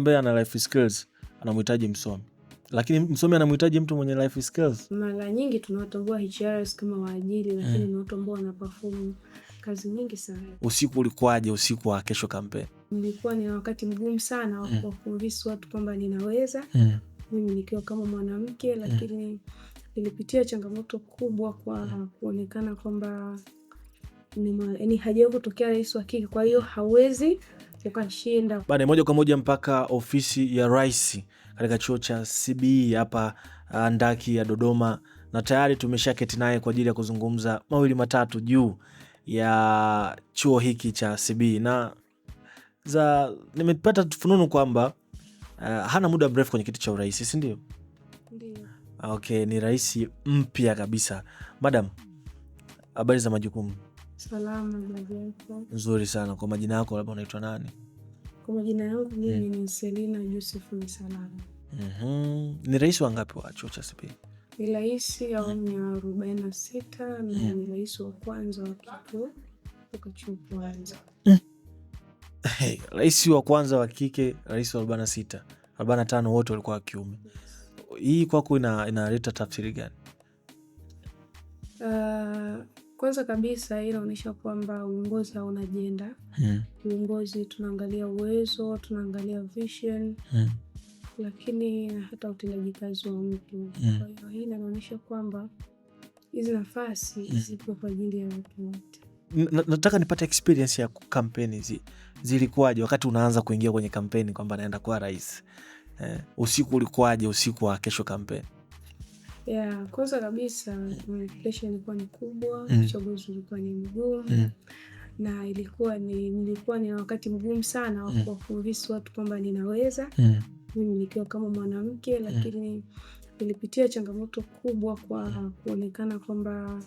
ambaye ana life skills anamhitaji msomi, lakini msomi anamhitaji mtu mwenye life skills. Mara nyingi tunawatambua HRs kama waajiri, lakini ni watu ambao wanaperform kazi nyingi sana. Usiku ulikuwaje, usiku wa kesho kampeni? Nilikuwa ni wakati mgumu sana wa kuconvince watu kwamba ninaweza mimi nikiwa kama mwanamke, lakini nilipitia changamoto kubwa kwa kuonekana kwamba ni hajawahi kutokea rais wa kike, kwa hiyo hawezi ukashinda. Baada moja kwa moja mpaka ofisi ya rais katika chuo cha CBE hapa Ndaki ya Dodoma, na tayari tumeshaketi naye kwa ajili ya kuzungumza mawili matatu juu ya chuo hiki cha CBE, na nimepata fununu kwamba hana muda mrefu kwenye kiti cha urais, si ndio? Ndio. Okay, ni rais mpya kabisa. Madam, habari za majukumu? Salama. Nzuri sana. Kwa majina yako labda unaitwa nani? Kwa majina yangu mimi ni Selina Joseph Msalama. Ni rais wa ngapi wa chuo cha CBE? Ni rais ya awamu ya 46 na ni rais wa kwanza wa kike kutoka chuo kwanza. Rais wa kwanza wa kike, rais wa 46, 45 wote walikuwa wa kiume. Hii kwako inaleta tafsiri gani? Kwanza kabisa inaonyesha kwamba uongozi hauna jenda. Uongozi tunaangalia uwezo, tunaangalia vision, lakini hata utendaji kazi wa mtu. Kwa hiyo hii inaonyesha kwamba hizi nafasi zipo kwa ajili ya watu wote. Nataka nipate experience ya kampeni zilikuwaje wakati unaanza kuingia kwenye kampeni kwamba naenda kuwa rais. Usiku ulikuwaje, usiku wa kesho kampeni? Kwanza kabisa pressure ilikuwa ni kubwa, uchaguzi ulikuwa ni mgumu, na nilikuwa ni wakati mgumu sana wa kuwaconvince watu kwamba ninaweza mimi nikiwa kama mwanamke, lakini nilipitia changamoto kubwa kwa kuonekana kwamba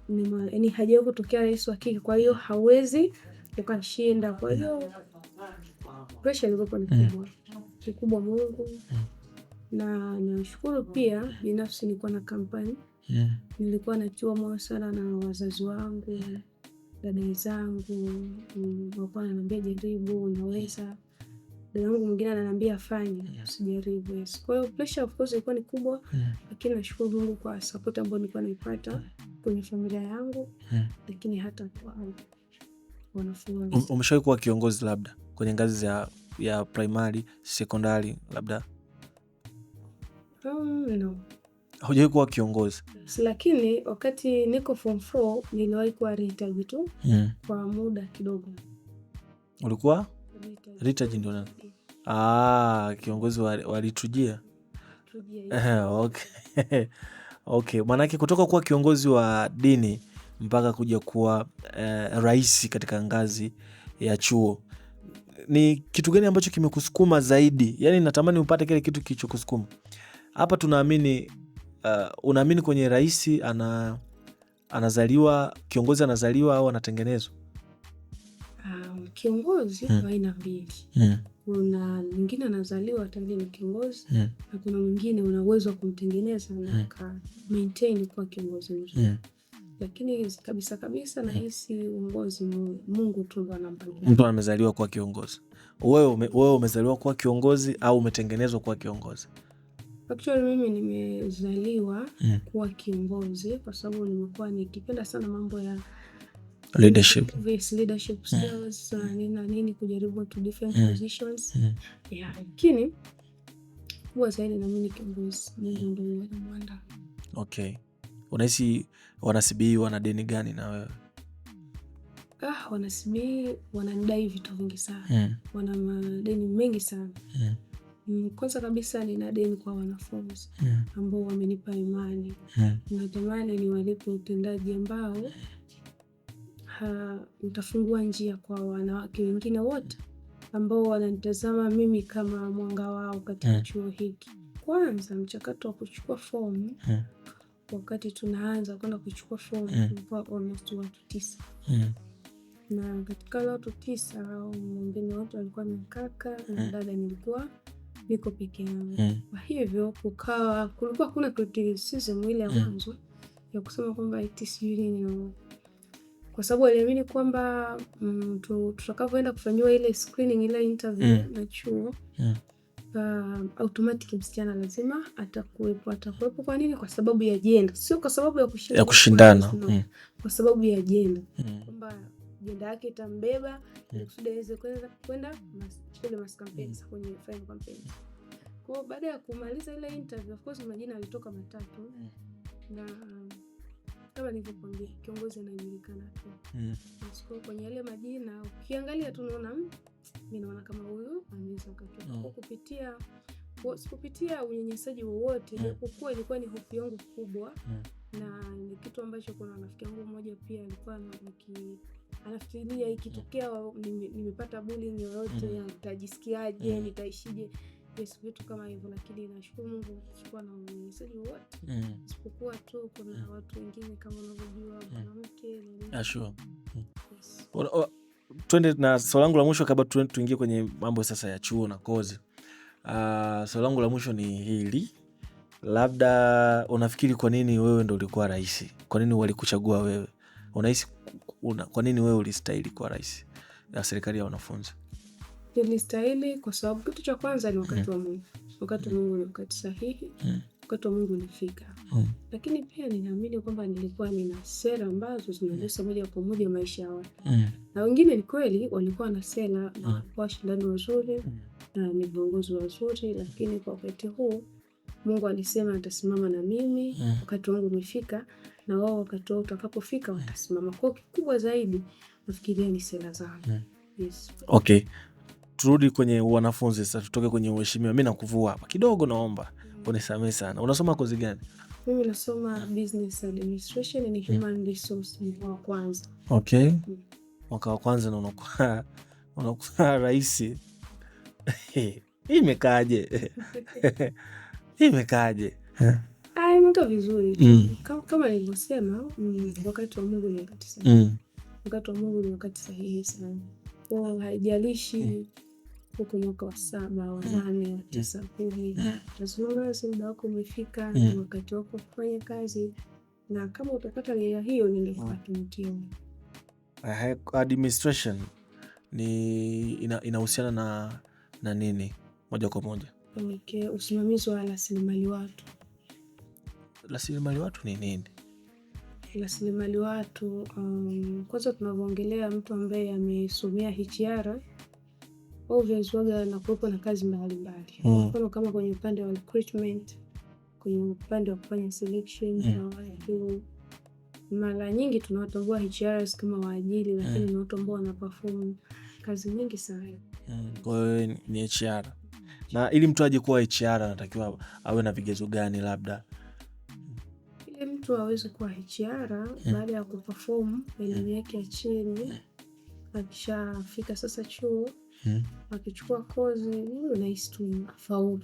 ni hajawahi kutokea rais wa kike, kwa hiyo hawezi ukashinda. Kwa hiyo pressure ilikuwa ni kubwa. Kikubwa Mungu, na nashukuru pia binafsi nilikuwa na kampani. Nilikuwa natiwa moyo sana na wazazi wangu, dada zangu, walikuwa wananiambia jaribu, unaweza. Dada yangu mwingine ananiambia fanya, usijaribu. Kwa hiyo pressure of course ilikuwa ni kubwa, lakini nashukuru Mungu kwa support ambayo nilikuwa naipata kwenye familia yangu, lakini hata kwa wanafunzi. Umeshawahi kuwa kiongozi labda kwenye ngazi ya primary, secondary labda? No. Hujawahi kuwa kiongozi? Lakini wakati niko form 4 niliwahi kuwa retail tu kwa muda kidogo. Ulikuwa retail ndio nani? Kiongozi wa liturujia. Okay. Okay, maanake kutoka kuwa kiongozi wa dini mpaka kuja kuwa rais katika ngazi ya chuo, ni kitu gani ambacho kimekusukuma zaidi? Yaani natamani upate kile kitu kilichokusukuma. Hapa tunaamini unaamini kwenye rais anazaliwa, kiongozi anazaliwa au anatengenezwa? Kiongozi wa aina mbili. Kuna mwingine anazaliwa tayari ni kiongozi, na kuna mwingine una uwezo wa kumtengeneza na maintain kuwa kiongozi mzuri. Lakini kabisa nahisi uongozi Mungu tu ndo anampangia. Mtu amezaliwa kuwa kiongozi. Wewe umezaliwa kuwa kiongozi au umetengenezwa kuwa kiongozi? Actually mimi nimezaliwa kuwa kiongozi kwa sababu nimekuwa nikipenda sana mambo ya leadership skills, nini kujaribu to different positions. Lakini huwa zaidi na mimi kiongozi, Mungu ndio anamwanda. Okay. Unahisi wana CBE wana deni gani na wewe? Wana CBE wanadai vitu vingi sana. Wana madeni mengi sana. Kwanza kabisa nina deni kwa wanafunzi ambao wamenipa imani. Natamani niwalipe utendaji ambao utafungua njia kwa wanawake wengine wote ambao wananitazama mimi kama mwanga wao katika chuo hiki. Kwanza mchakato wa kuchukua fomu, wakati tunaanza kwenda kuchukua fomu tulikuwa almost watu 9. Na katika watu 9 wengine wote walikuwa ni kaka na dada, nilikuwa niko peke yangu. Kwa hivyo kulikuwa kuna criticism ile ya mwanzo ya kusema kwamba eti sijui nini. kwa sababu aliamini kwamba tutakavyoenda kufanyiwa ile screening, ile interview na chuo automatic msichana lazima atakuwepo. Kwa nini? Kwa sababu ya jenda, sio kwa sababu ya kushindana kwa sababu ya jenda, kwamba jenda yake itambeba ili kusudi aweze kwenda kule mass campaigns, kwenye final campaigns. Kwa baada ya kumaliza ile interview, of course majina yalitoka matatu, na kama nilivyokuambia kiongozi anajulikana tu. Kwa kwenye yale majina ukiangalia tu unaona mimi naona kama huyu anaweza kutoka. Kupitia unyanyasaji wowote, japokuwa ilikuwa ni hofu yangu kubwa, na ni kitu ambacho kuna rafiki yangu mmoja pia alikuwa anafikiria ikitokea nimepata bullying yoyote nitajisikiaje, nitaishije, vitu kama hivyo. Lakini nashukuru Mungu sikuwa na unyanyasaji wowote, isipokuwa tu kuna watu wengine kama unavyojua mwanamke. Sure. Twende na swali langu la mwisho kabla tuingie kwenye mambo sasa ya chuo na kozi. Swali langu la mwisho ni hili, labda unafikiri kwa nini wewe ndo ulikuwa rais? Kwa nini walikuchagua wewe? Unahisi kwa nini wewe ulistahili kuwa rais ya serikali ya wanafunzi? Nilistahili kwa sababu kitu cha kwanza ni wakati wa Mungu. Wakati wa Mungu ni wakati sahihi. Wakati wa Mungu ulifika. Lakini pia ninaamini kwamba nilikuwa nina sera ambazo zinagusa moja kwa moja maisha ya watu. Na wengine ni kweli walikuwa na sera na walikuwa washindani wazuri na ni viongozi wazuri, lakini kwa wakati huu Mungu alisema atasimama na mimi, wakati wangu umefika, na wao wakati wao utakapofika watasimama. Kwa kikubwa zaidi nafikiria ni sera zangu. Yes. Okay. Turudi kwenye wanafunzi sasa, tutoke kwenye uheshimiwa. Mimi nakuvua hapa kidogo, naomba unisamehe sana. Unasoma kozi gani? Mimi nasoma business administration and human resource mwaka wa kwanza. Okay. Mwaka wa kwanza na unakuwa rais. Hii imekaaje? Imekaaje? Imekaa vizuri. Kama nilivyosema, wakati wa Mungu ni wakati sahihi. Wakati wa Mungu ni wakati sahihi sana. Kwa haijalishi huko mwaka wa 7, wa 8, wa 9, 10. Lazima muda wako umefika, ni wakati wako kufanya kazi, na kama utapata nia hiyo ndio kutumikia. Administration ni inahusiana na nini moja kwa moja? Okay, usimamizi wa rasilimali watu. Rasilimali watu ni nini? Rasilimali watu, kwanza tunavyoongelea mtu ambaye amesomea HR, obviously waga na kuwepo na kazi mbalimbali. Kwa kama kwenye upande wa recruitment, kwenye upande wa kufanya selection na watu, mara nyingi tunawatambua HRs kama waajiri, lakini ni watu ambao wanaperform kazi nyingi sana. Kwa hiyo ni HR. Na ili mtu aje kuwa HR anatakiwa awe na vigezo gani labda? Ili mtu aweze kuwa HR baada ya kuperform elimu yake ya chini, akishafika sasa chuo, akichukua kozi, unahisi tu afaulu.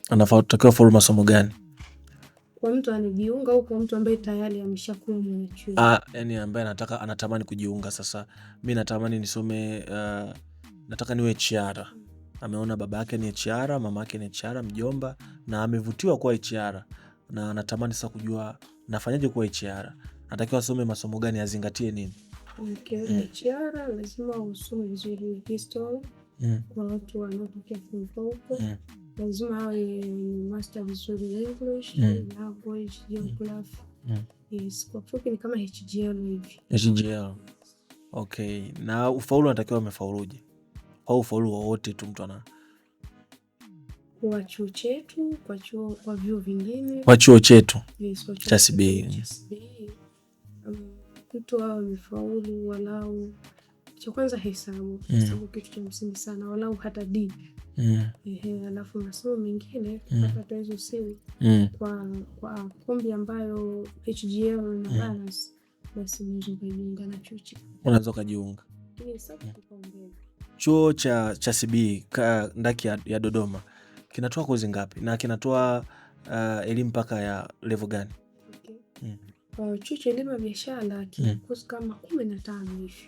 Anatakiwa faulu masomo gani? Kwa mtu anajiunga au kwa mtu ambaye tayari ameshakuwa mwanachuo? Yani ambaye anatamani kujiunga. Sasa mimi natamani nisome, nataka niwe HR. Ameona baba yake ni HR, mama yake ni HR, mjomba, na amevutiwa kuwa HR, na anatamani sasa kujua nafanyaje kuwa HR. Natakiwa asome masomo gani, azingatie nini? Okay, HR lazima usome vizuri history kwa watu wanaotokea huko. Lazima awe master vizuri English, language, geography. Yes, kwa fupi ni kama HGL hivi. HGL. Okay, na ufaulu anatakiwa amefauluje? Au ufaulu wowote tu mtu ana kwa chuo chetu, kwa vyuo vingine. Kwa chuo chetu. Yes, cha CBE. Mtu awe amefaulu walau cha kwanza hesabu kitu cha msingi sana, walau hata D. Alafu masomo mengine kupata hizo C kwa kombi ambayo HGL na balance, basi unaweza kujiunga na chuo chetu. Unaweza kujiunga. Chuo cha CBE ndaki ya Dodoma kinatoa kozi ngapi na kinatoa elimu mpaka ya level gani? Chuo cha elimu ya biashara kina kozi kama 15 hivi.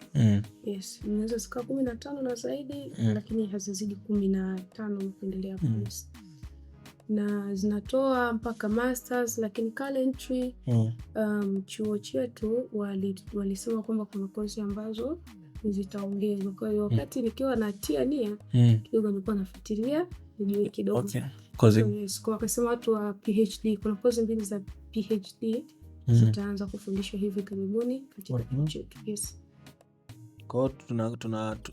Yes, unaweza sika 15 na zaidi, lakini hazizidi 15 kuendelea kozi. na zinatoa mpaka masters, lakini currently chuo chetu walisema kwamba kuna kozi ambazo zitaongezwa. Kwa hiyo wakati nikiwa natia nia kidogo nilikuwa nafuatilia nijue kidogo. Okay. Kwa wakasema watu wa PhD, kuna kozi mbili za PhD zitaanza kufundishwa hivi karibuni katika chuo chetu. Yes. Kwa hiyo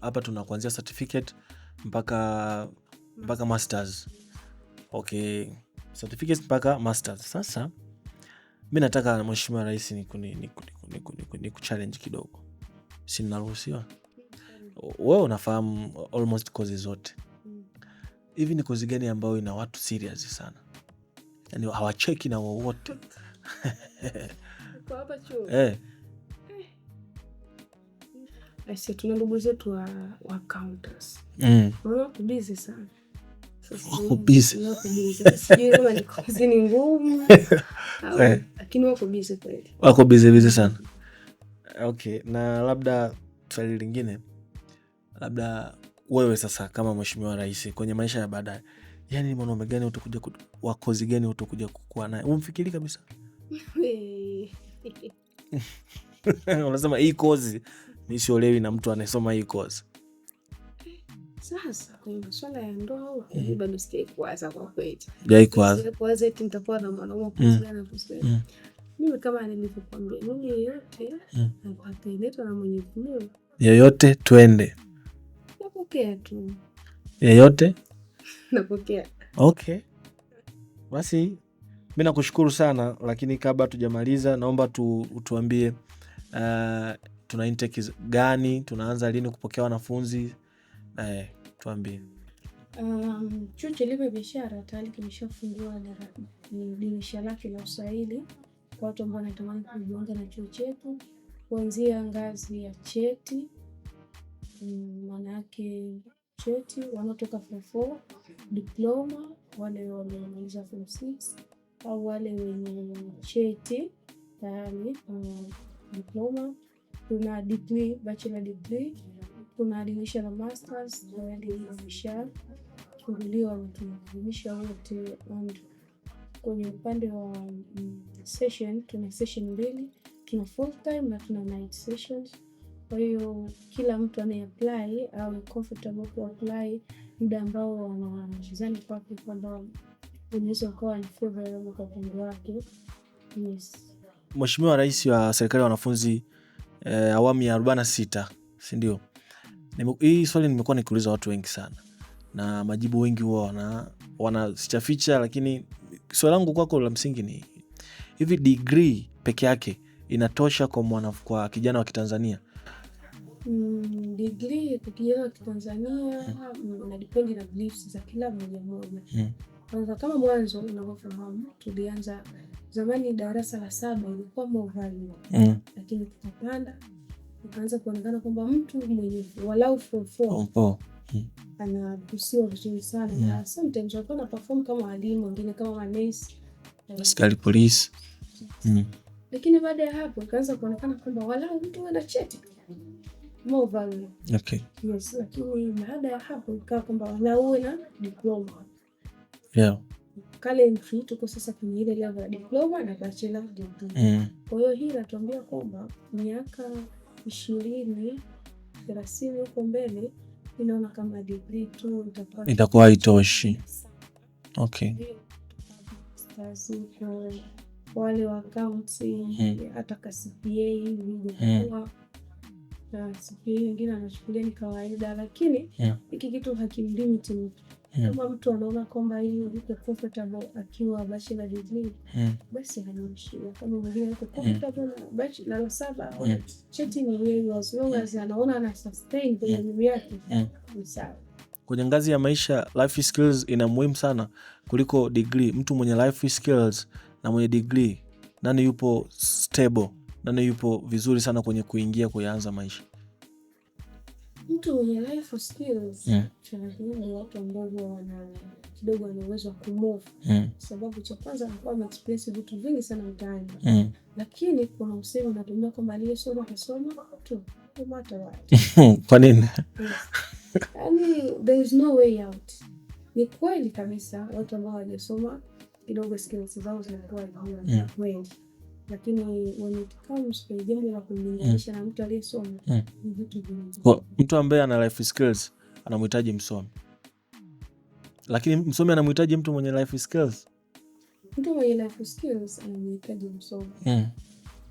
hapa tuna kuanzia certificate mpaka masters. Okay. Certificate mpaka masters. Sasa mimi nataka Mheshimiwa Rais ni kuchallenge kidogo. Si ninaruhusiwa? Wewe unafahamu almost courses zote. Hivi ni kozi gani ambayo ina watu serious sana? Yaani hawacheki na wowote. Kwa hapa chuo. Aisee, tuna ndugu zetu wa accountants. Wako busy sana. Wako busy. Sijui kama ni kozi ni ngumu. Lakini wako busy kweli. Wako busy sana. Okay, na labda swali lingine. Labda wewe sasa kama Mheshimiwa Rais kwenye maisha ya baadaye, yani mwanaume gani utakuja wa kozi gani utakuja kukua naye? Umfikiri kabisa? Unasema hii kozi mimi siolewi na mtu anayesoma hii kozi. Sasa kwenye masuala ya ndoa bado sijaikuwaza kwa kweli. Sijaikuwaza eti nitakuwa na mwanaume kozi gani kusema. Mimi kama nilivyokuambia, mimi yoyote ataletwa na Mwenyezi Mungu. Yoyote twende. Napokea tu. Yoyote? Napokea. Okay. Basi mimi nakushukuru sana, lakini kabla tujamaliza naomba tuambie tuna intake gani, tunaanza lini kupokea wanafunzi? Tuambie. Chuo cha Elimu ya Biashara tayari kimeshafungua dirisha lake la usaili kwa watu ambao wanatamani kujiunga na chuo chetu kuanzia ngazi ya cheti. Maana yake cheti wanaotoka form 4, diploma wale wamemaliza form 6 au wale wenye cheti tayari diploma. Kuna degree, bachelor degree, kuna dirisha la masters tayari limeshafunguliwa, tunaelimisha wote. Kwenye upande wa session tuna session mbili, tuna full time na tuna night sessions. Kwa hiyo kila mtu anayeapply au comfortable ku apply muda ambao wanazani kwake kwamba unaweza kuwa ni favorable kwa upande wake. Yes. Mheshimiwa Rais wa serikali ya wanafunzi awamu ya 46, si ndio? Hii swali nimekuwa nikiuliza watu wengi sana na majibu wengi huwa wanasichaficha, lakini swali langu kwako la msingi ni hivi, degree peke yake inatosha kwa kijana wa Kitanzania? Degree kwa kijana wa Kitanzania na depend na beliefs za kila mmoja. Kwanza kama mwanzo unavyofahamu, tulianza zamani darasa la 7 ilikuwa mobile. Lakini tukapanda ikaanza kuonekana kwamba mtu mwenye walau form 4 anaruhusiwa vizuri sana. Na sometimes wako na perform kama walimu wengine kama manesi, askari polisi. Lakini baada ya hapo ikaanza kuonekana kwamba walau mtu ana cheti mobile. Okay. Yes, lakini baada ya hapo ikawa kwamba walau na diploma. Yeah. Currently tuko sasa kwenye ile level ya diploma na bachelor degree. Kwa hiyo hii inatuambia kwamba miaka 20-30 huko mbele inaona kama degree tu itakuwa haitoshi. Okay. Wale wa accounting hata CPA ndio CPA wengine anachukulia ni kawaida, lakini hiki kitu hakimlimit mtu. Kama mtu anaona kwamba hii yuko comfortable akiwa bachelor degree, basi hanaishia. Kama mwingine yuko comfortable na bachelor la 7 cheti ni wewe, as long as anaona ana sustain kwenye elimu yake ni sawa. Kwenye ngazi ya maisha life skills ina muhimu sana kuliko degree. Mtu mwenye life skills na mwenye degree, nani yupo stable, nani yupo vizuri sana kwenye kuanza maisha? Mtu mwenye life skills tunahitaji watu ambao kidogo wana uwezo wa kumove. Sababu cha kwanza anakuwa na experience vitu vingi sana mtaani. Lakini kuna usemi unatumia kwamba aliyesoma kasoma tu, no matter what. Kwa nini? Yaani there is no way out. Ni kweli kabisa watu ambao hawajasoma kidogo skills zao zinakuwa juu kweli, lakini when it comes to jambo la kumlinganisha na mtu aliyesoma ni vitu vingi. Mtu ambaye ana life skills anamhitaji msomi, lakini msomi anamhitaji mtu mwenye life skills. Mtu mwenye life skills anamhitaji msomi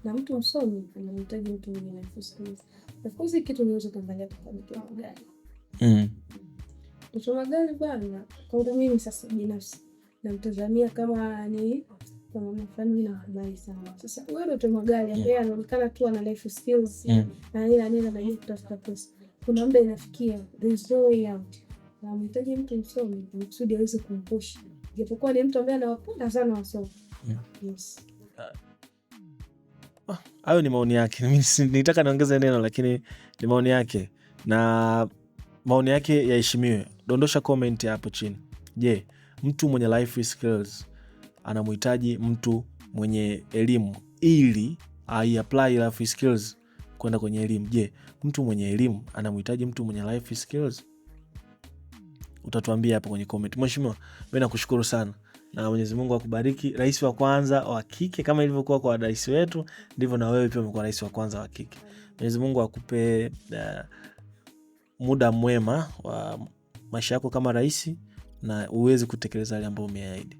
na mtu msomi anamhitaji mtu mwenye life skills. Of course kitu niweza kuangalia kwa mtu gani. Mtu gani bwana? Kwa mimi sasa binafsi namtazamia kama ni kama mfano na habari sana. Sasa wewe mtu gani ambaye anaonekana tu ana life skills na nini anajua kutafuta pesa. Kuna muda inafikia there is no way out. Na mhitaji mtu msomi kusudi aweze kumpush. Japokuwa ni mtu ambaye anawapenda sana wasomi. Yes. Hayo ni maoni yake. Mimi nitaka niongeze neno lakini ni maoni yake na maoni yake yaheshimiwe. Dondosha comment hapo chini. Je, mtu mwenye life skills anamhitaji mtu mwenye elimu ili apply life skills kwenda kwenye elimu? Je, mtu mwenye elimu anamhitaji mtu mwenye life skills? Utatuambia hapo kwenye comment. Mheshimiwa, mimi nakushukuru sana. Na Mwenyezi Mungu akubariki. Rais wa kwanza wa kike kama ilivyokuwa kwa rais wetu, ndivyo na wewe pia umekuwa rais wa kwanza wa kike. Mwenyezi Mungu akupe muda mwema wa maisha yako kama rais na uweze kutekeleza yale ambayo umeahidi.